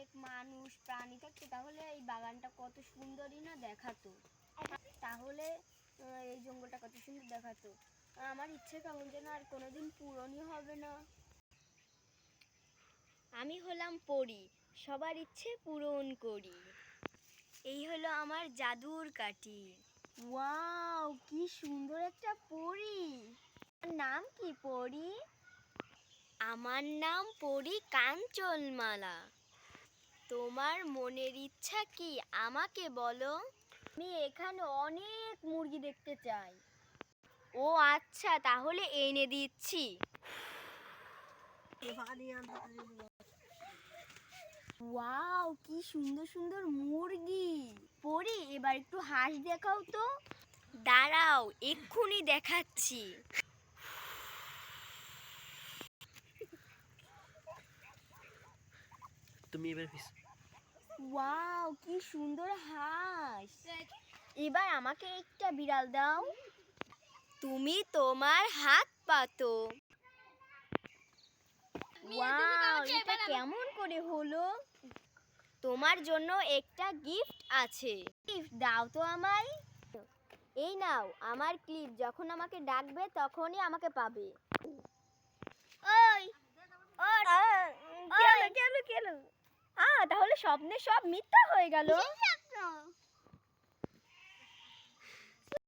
অনেক মানুষ প্রাণী থাকতো তাহলে এই বাগানটা কত সুন্দরই না দেখাতো। তাহলে এই জঙ্গলটা কত সুন্দর দেখাতো। আমার ইচ্ছে কেমন যেন আর কোনোদিন পূরণই হবে না। আমি হলাম পরী, সবার ইচ্ছে পূরণ করি। এই হলো আমার জাদুর কাঠি। ওয়াও, কি সুন্দর একটা পরী। নাম কি পরী? আমার নাম পরী কাঞ্চনমালা। তোমার মনের ইচ্ছা কি আমাকে বলো? আমি এখানে অনেক মুরগি দেখতে চাই। ও আচ্ছা, তাহলে এনে দিচ্ছি। ওয়াও, কি সুন্দর সুন্দর মুরগি। পরী, এবার একটু হাঁস দেখাও তো। দাঁড়াও, এক্ষুনি দেখাচ্ছি। তুমি এবার ওয়াও, কি সুন্দর হাঁস। এবার আমাকে একটা বিড়াল দাও। তুমি তোমার হাত পাতো। ওয়াও, এটা কেমন করে হলো? তোমার জন্য একটা গিফট আছে। গিফট দাও তো আমায়। এই নাও আমার ক্লিপ, যখন আমাকে ডাকবে তখনই আমাকে পাবে। ওই কেন তাহলে স্বপ্নে সব মিথ্যা হয়ে গেল।